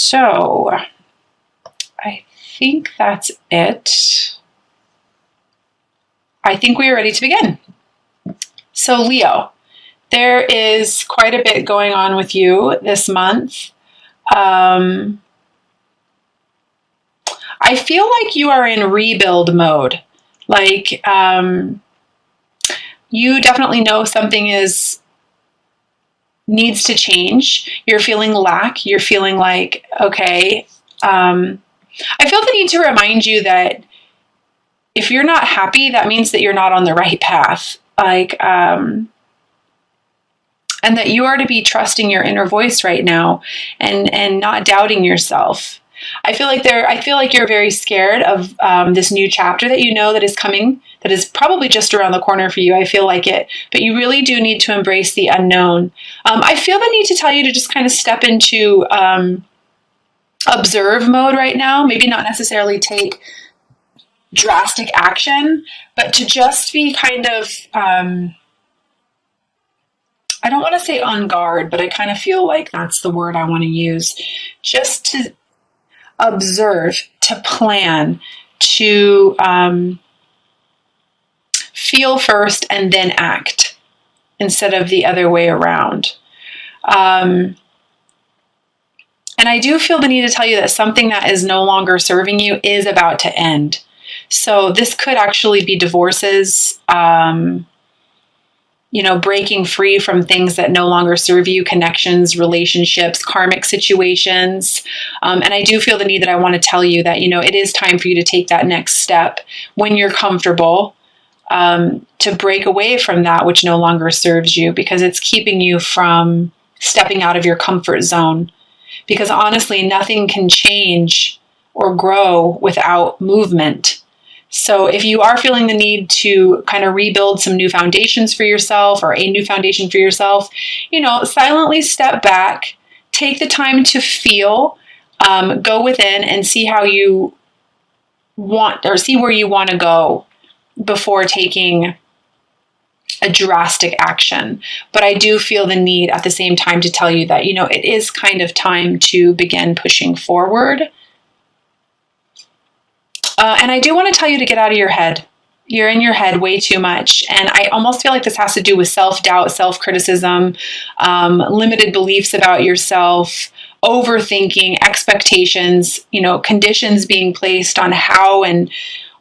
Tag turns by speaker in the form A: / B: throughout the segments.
A: So I think that's it. I think we are ready to begin. So Leo, there is quite a bit going on with you this month. I feel like you are in rebuild mode. Like, you definitely know something needs to change. You're feeling lack. You're feeling like, okay. I feel the need to remind you that if you're not happy, that means that you're not on the right path. Like, and that you are to be trusting your inner voice right now and not doubting yourself. I feel like you're very scared of this new chapter that you know that is coming, that is probably just around the corner for you. I feel like it, but you really do need to embrace the unknown. I feel the need to tell you to just kind of step into observe mode right now. Maybe not necessarily take drastic action, but to just be kind of, I don't want to say on guard, but I kind of feel like that's the word I want to use. Just to observe, to plan, to feel first and then act instead of the other way around. And I do feel the need to tell you that something that is no longer serving you is about to end. So this could actually be divorces, breaking free from things that no longer serve you, connections, relationships, karmic situations. And I do feel the need that I want to tell you that, it is time for you to take that next step when you're comfortable, to break away from that which no longer serves you, because it's keeping you from stepping out of your comfort zone. Because honestly, nothing can change or grow without movement. So if you are feeling the need to kind of rebuild some new foundations for yourself, or a new foundation for yourself, silently step back, take the time to feel, go within and see how you want, or see where you want to go before taking a drastic action. But I do feel the need at the same time to tell you that, it is kind of time to begin pushing forward. And I do want to tell you to get out of your head. You're in your head way too much. And I almost feel like this has to do with self-doubt, self-criticism, limited beliefs about yourself, overthinking, expectations, conditions being placed on how and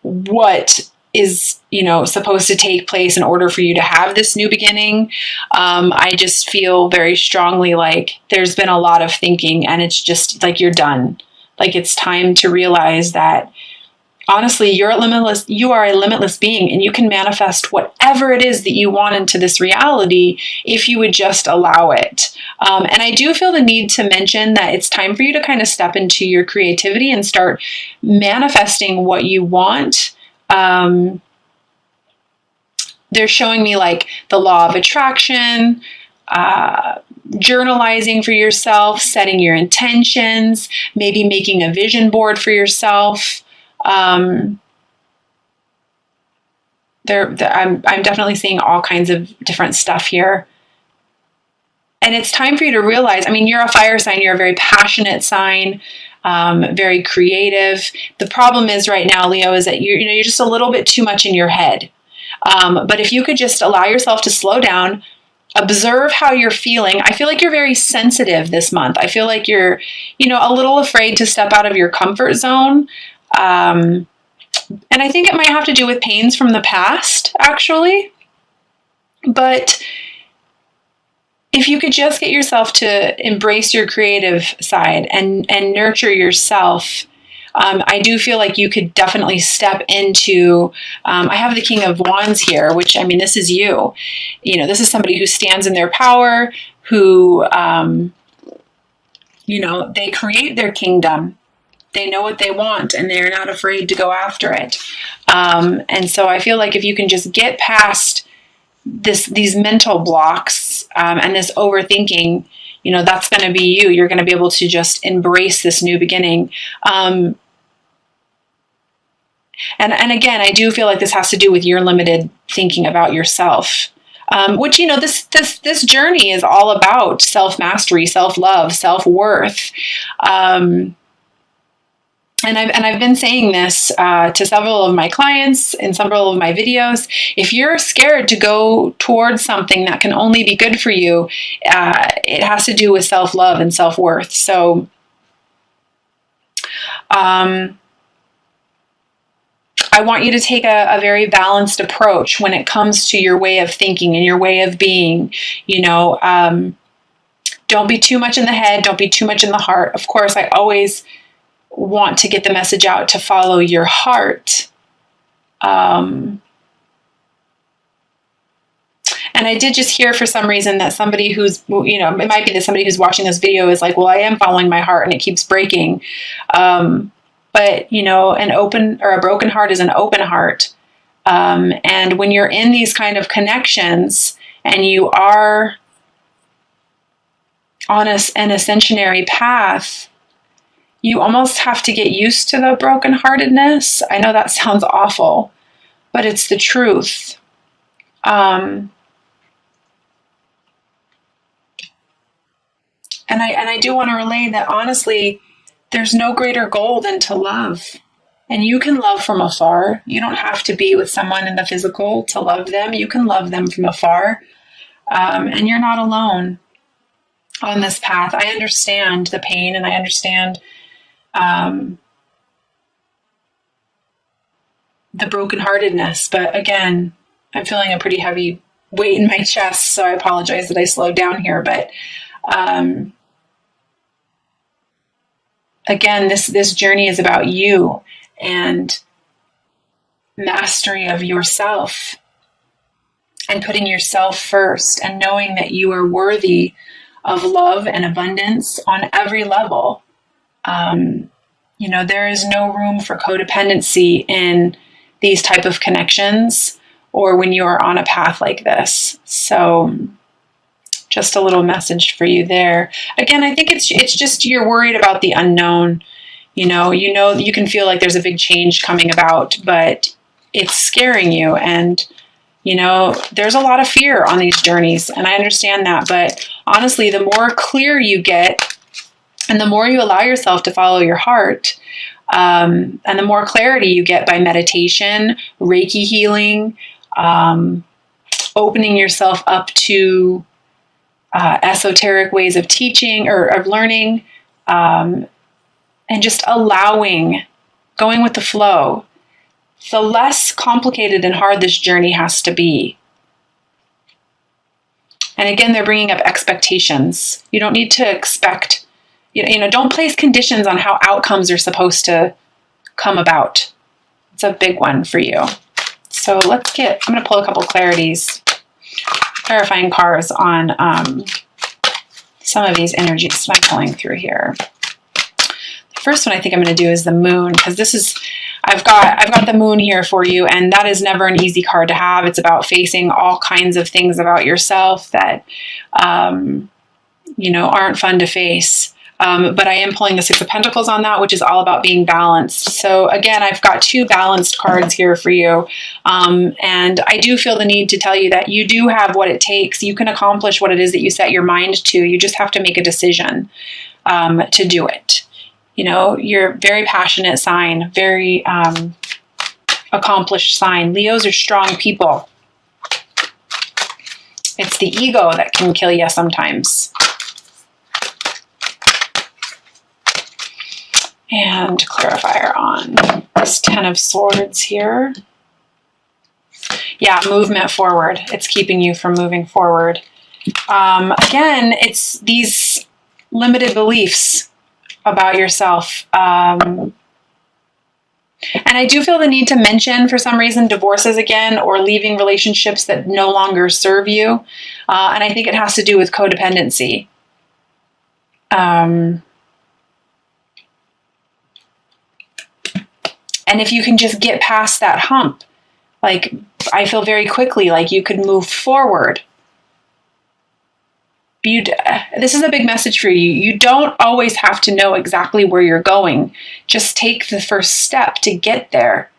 A: what is, supposed to take place in order for you to have this new beginning. I just feel very strongly like there's been a lot of thinking, and it's just like you're done. Like it's time to realize that honestly, you are a limitless being, and you can manifest whatever it is that you want into this reality if you would just allow it. And I do feel the need to mention that it's time for you to kind of step into your creativity and start manifesting what you want. They're showing me like the law of attraction, journalizing for yourself, setting your intentions, maybe making a vision board for yourself. I'm definitely seeing all kinds of different stuff here. And it's time for you to realize, you're a fire sign, you're a very passionate sign, very creative. The problem is right now, Leo, is that you're just a little bit too much in your head. But if you could just allow yourself to slow down, observe how you're feeling. I feel like you're very sensitive this month. I feel like you're, a little afraid to step out of your comfort zone. And I think it might have to do with pains from the past, actually. But if you could just get yourself to embrace your creative side and nurture yourself, I do feel like you could definitely step into, I have the King of Wands here, which, this is you. This is somebody who stands in their power, who, they create their kingdom. They know what they want, and they're not afraid to go after it. And so I feel like if you can just get past these mental blocks and this overthinking, that's going to be you. You're going to be able to just embrace this new beginning. And again, I do feel like this has to do with your limited thinking about yourself. Which, this journey is all about self-mastery, self-love, self-worth. And I've been saying this to several of my clients in several of my videos. If you're scared to go towards something that can only be good for you, it has to do with self-love and self-worth. So, I want you to take a very balanced approach when it comes to your way of thinking and your way of being. Don't be too much in the head. Don't be too much in the heart. Of course, I always want to get the message out to follow your heart. And I did just hear for some reason that somebody who's, it might be that somebody who's watching this video is like, well, I am following my heart and it keeps breaking. But, an open or a broken heart is an open heart. And when you're in these kind of connections and you are on an ascensionary path, you almost have to get used to the brokenheartedness. I know that sounds awful, but it's the truth. And I do want to relay that, honestly, there's no greater goal than to love. And you can love from afar. You don't have to be with someone in the physical to love them. You can love them from afar. And you're not alone on this path. I understand the pain and I understand the brokenheartedness. But again, I'm feeling a pretty heavy weight in my chest, so I apologize that I slowed down here. But again, this journey is about you and mastery of yourself and putting yourself first and knowing that you are worthy of love and abundance on every level. There is no room for codependency in these type of connections or when you are on a path like this. So just a little message for you there. Again, I think it's just you're worried about the unknown. You can feel like there's a big change coming about, but it's scaring you. And, there's a lot of fear on these journeys, and I understand that. But honestly, the more clear you get and the more you allow yourself to follow your heart, and the more clarity you get by meditation, Reiki healing, opening yourself up to esoteric ways of teaching or of learning, and just allowing, going with the flow, the less complicated and hard this journey has to be. And again, they're bringing up expectations. You don't need to expect, don't place conditions on how outcomes are supposed to come about. It's a big one for you. So I'm going to pull a couple clarifying cards on some of these energies that I'm pulling through here. The first one I think I'm going to do is the moon, because I've got the moon here for you, and that is never an easy card to have. It's about facing all kinds of things about yourself that, aren't fun to face. But I am pulling the Six of Pentacles on that, which is all about being balanced. So again, I've got two balanced cards here for you. And I do feel the need to tell you that you do have what it takes. You can accomplish what it is that you set your mind to. You just have to make a decision to do it. You're a very passionate sign, very accomplished sign. Leos are strong people. It's the ego that can kill you sometimes. And clarifier on this Ten of Swords here. Yeah, movement forward. It's keeping you from moving forward. Again, it's these limited beliefs about yourself. And I do feel the need to mention, for some reason, divorces again, or leaving relationships that no longer serve you. And I think it has to do with codependency. And if you can just get past that hump, I feel very quickly like you could move forward. This is a big message for you. You don't always have to know exactly where you're going. Just take the first step to get there.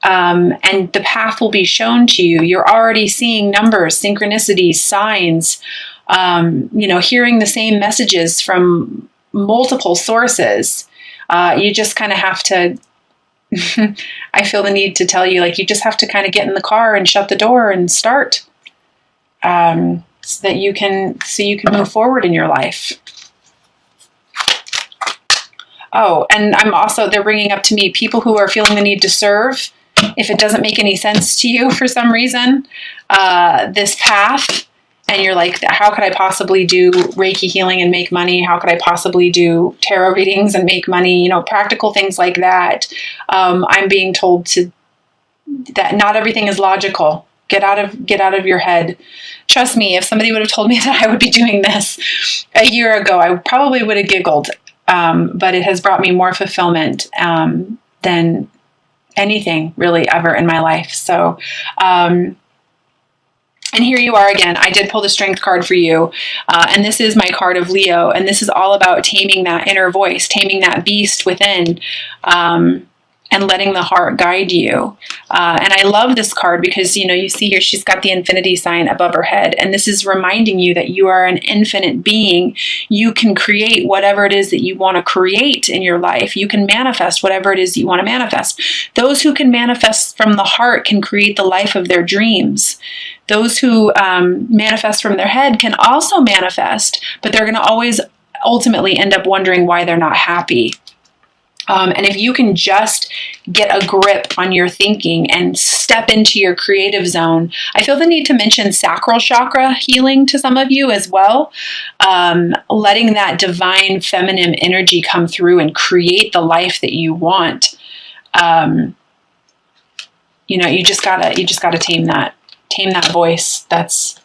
A: and the path will be shown to you. You're already seeing numbers, synchronicities, signs, hearing the same messages from multiple sources. You just kind of have to, I feel the need to tell you, like, you just have to kind of get in the car and shut the door and start, so that you can move forward in your life. Oh, and they're bringing up to me people who are feeling the need to serve. If it doesn't make any sense to you for some reason, this path, and you're like, how could I possibly do Reiki healing and make money? How could I possibly do tarot readings and make money? Practical things like that. I'm being told that not everything is logical. Get out of your head. Trust me, if somebody would have told me that I would be doing this a year ago, I probably would have giggled. But it has brought me more fulfillment than anything really ever in my life. So, and here you are again. I did pull the Strength card for you. And this is my card of Leo. And this is all about taming that inner voice, taming that beast within, and letting the heart guide you. And I love this card because, you see here, she's got the infinity sign above her head. And this is reminding you that you are an infinite being. You can create whatever it is that you want to create in your life. You can manifest whatever it is you want to manifest. Those who can manifest from the heart can create the life of their dreams. Those who manifest from their head can also manifest, but they're going to always ultimately end up wondering why they're not happy. And if you can just get a grip on your thinking and step into your creative zone, I feel the need to mention sacral chakra healing to some of you as well. Letting that divine feminine energy come through and create the life that you want. You just gotta tame that voice that's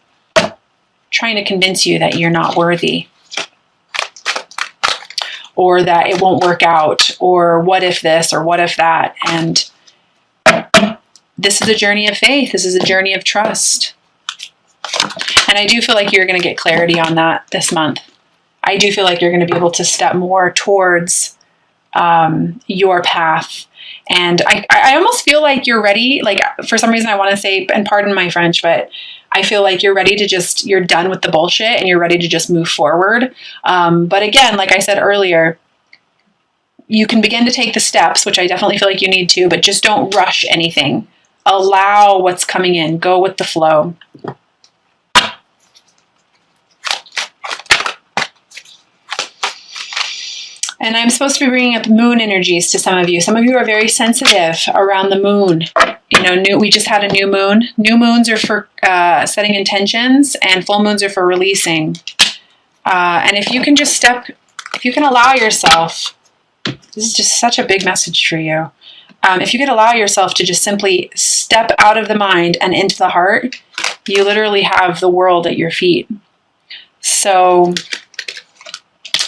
A: trying to convince you that you're not worthy, or that it won't work out, or what if this, or what if that. And this is a journey of faith. This is a journey of trust. And I do feel like you're going to get clarity on that this month. I do feel like you're going to be able to step more towards your path. And I almost feel like you're ready. Like, for some reason I want to say, and pardon my French, but I feel like you're ready to you're done with the bullshit and you're ready to just move forward. But again, like I said earlier, you can begin to take the steps, which I definitely feel like you need to, but just don't rush anything. Allow what's coming in. Go with the flow. And I'm supposed to be bringing up moon energies to some of you. Some of you are very sensitive around the moon. We just had a new moon. New moons are for setting intentions, and full moons are for releasing. And if you can allow yourself, this is just such a big message for you. If you could allow yourself to just simply step out of the mind and into the heart, you literally have the world at your feet. So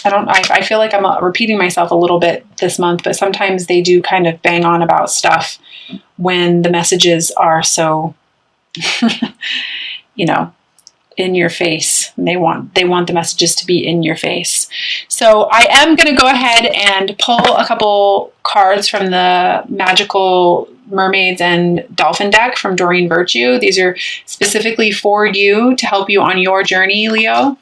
A: I feel like I'm repeating myself a little bit this month, but sometimes they do kind of bang on about stuff when the messages are so, in your face. They want the messages to be in your face. So I am going to go ahead and pull a couple cards from the Magical Mermaids and Dolphin deck from Doreen Virtue. These are specifically for you to help you on your journey, Leo.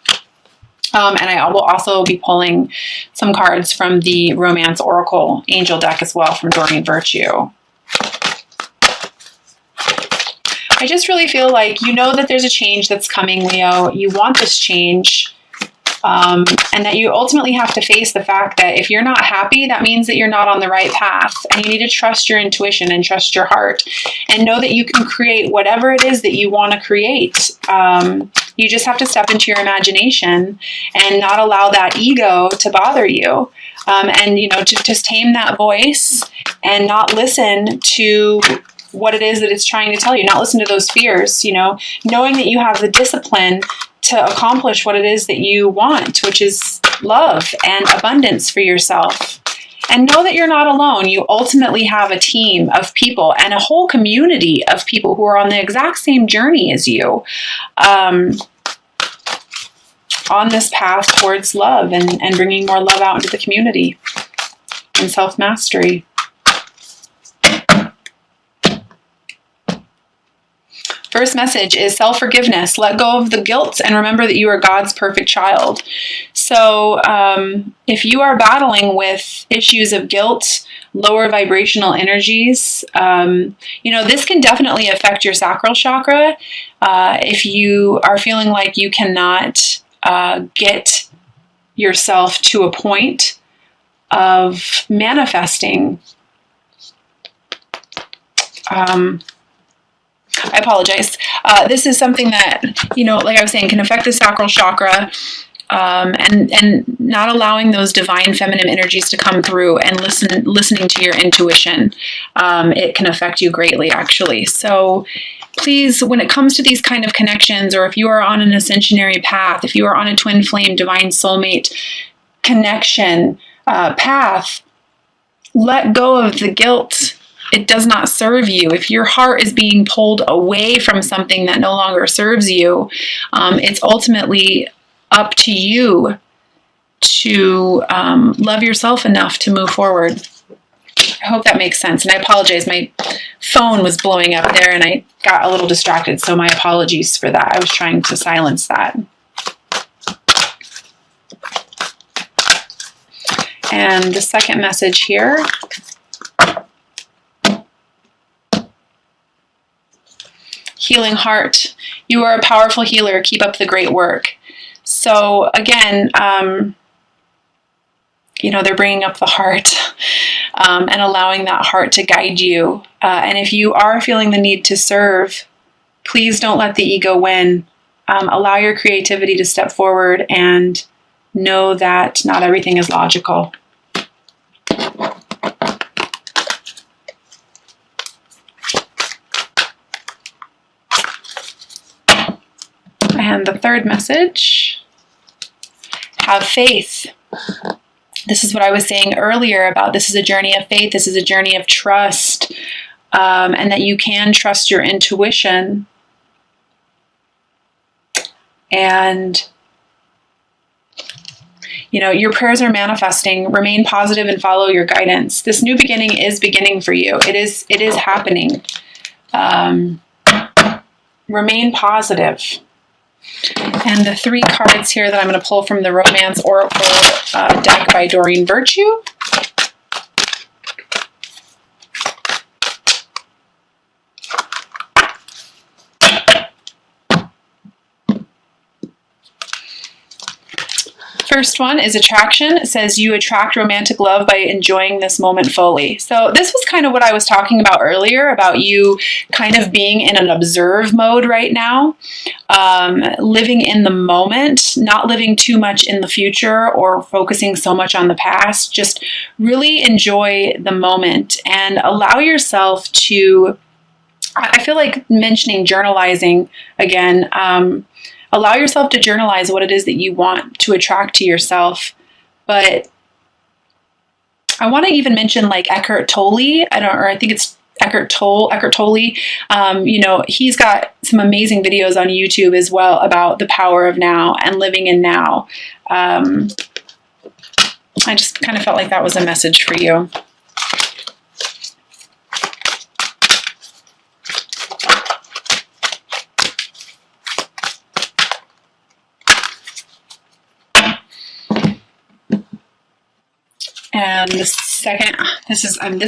A: And I will also be pulling some cards from the Romance Oracle Angel deck as well from Doreen Virtue. I just really feel like that there's a change that's coming, Leo. You want this change. And that you ultimately have to face the fact that if you're not happy, that means that you're not on the right path. And you need to trust your intuition and trust your heart and know that you can create whatever it is that you want to create. You just have to step into your imagination and not allow that ego to bother you. And to just tame that voice and not listen to what it is that it's trying to tell you, not listen to those fears, knowing that you have the discipline to accomplish what it is that you want, which is love and abundance for yourself. And know that you're not alone. You ultimately have a team of people and a whole community of people who are on the exact same journey as you, on this path towards love and bringing more love out into the community and self-mastery. first message is self-forgiveness. Let go of the guilt and remember that you are God's perfect child. So if you are battling with issues of guilt, lower vibrational energies, this can definitely affect your sacral chakra. If you are feeling like you cannot get yourself to a point of manifesting, I apologize. This is something that, like I was saying, can affect the sacral chakra, and not allowing those divine feminine energies to come through and listening to your intuition. It can affect you greatly, actually. So please, when it comes to these kind of connections, or if you are on an ascensionary path, if you are on a twin flame, divine soulmate connection path, let go of the guilt. It does not serve you. If your heart is being pulled away from something that no longer serves you, it's ultimately up to you to love yourself enough to move forward. I hope that makes sense. And I apologize. My phone was blowing up there and I got a little distracted. So my apologies for that. I was trying to silence that. And the second message here. Healing heart. You are a powerful healer. Keep up the great work. So again, they're bringing up the heart and allowing that heart to guide you. And if you are feeling the need to serve, please don't let the ego win. Allow your creativity to step forward and know that not everything is logical. And the third message, have faith. This is what I was saying earlier about this is a journey of faith. This is a journey of trust, and that you can trust your intuition. And, your prayers are manifesting. Remain positive and follow your guidance. This new beginning is beginning for you. It is happening. Remain positive. And the three cards here that I'm going to pull from the Romance Oracle deck by Doreen Virtue. First one is attraction. It says you attract romantic love by enjoying this moment fully. So this was kind of what I was talking about earlier, about you kind of being in an observe mode right now, living in the moment, not living too much in the future or focusing so much on the past. Just really enjoy the moment and allow yourself to, I feel like mentioning journalizing again, allow yourself to journalize what it is that you want to attract to yourself. But I want to even mention like Eckhart Tolle. I think it's Eckhart Tolle. He's got some amazing videos on YouTube as well about the power of now and living in now. I just kind of felt like that was a message for you. And the second, this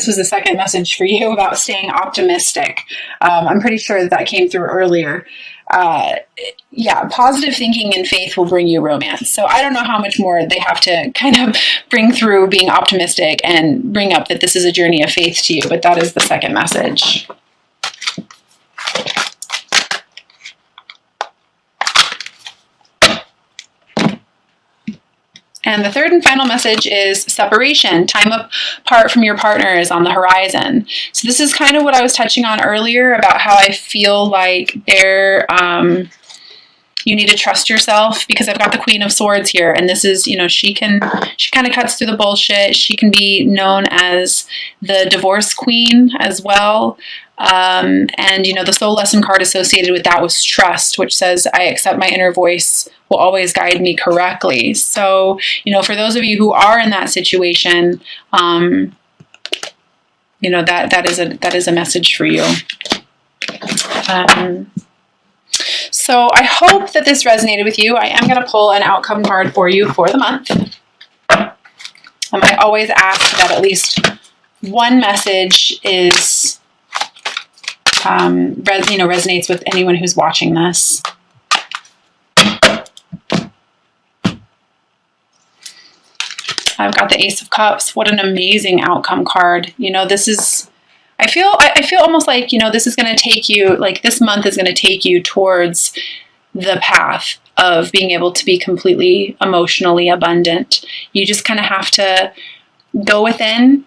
A: was the second message for you about staying optimistic. I'm pretty sure that came through earlier. Positive thinking and faith will bring you romance. So I don't know how much more they have to kind of bring through being optimistic and bring up that this is a journey of faith to you, but that is the second message. And the third and final message is separation. Time apart from your partner is on the horizon. So this is kind of what I was touching on earlier about how I feel like you need to trust yourself, because I've got the Queen of Swords here. And this is, she kind of cuts through the bullshit. She can be known as the divorce queen as well. And, the soul lesson card associated with that was trust, which says, I accept my inner voice will always guide me correctly. So, for those of you who are in that situation, that is a message for you. So I hope that this resonated with you. I am going to pull an outcome card for you for the month. I always ask that at least one message is, resonates with anyone who's watching this. I've got the Ace of Cups. What an amazing outcome card. This is, I feel almost like, this is going to take you, like this month is going to take you towards the path of being able to be completely emotionally abundant. You just kind of have to go within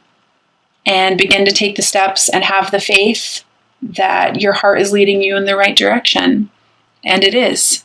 A: and begin to take the steps and have the faith that your heart is leading you in the right direction. And it is.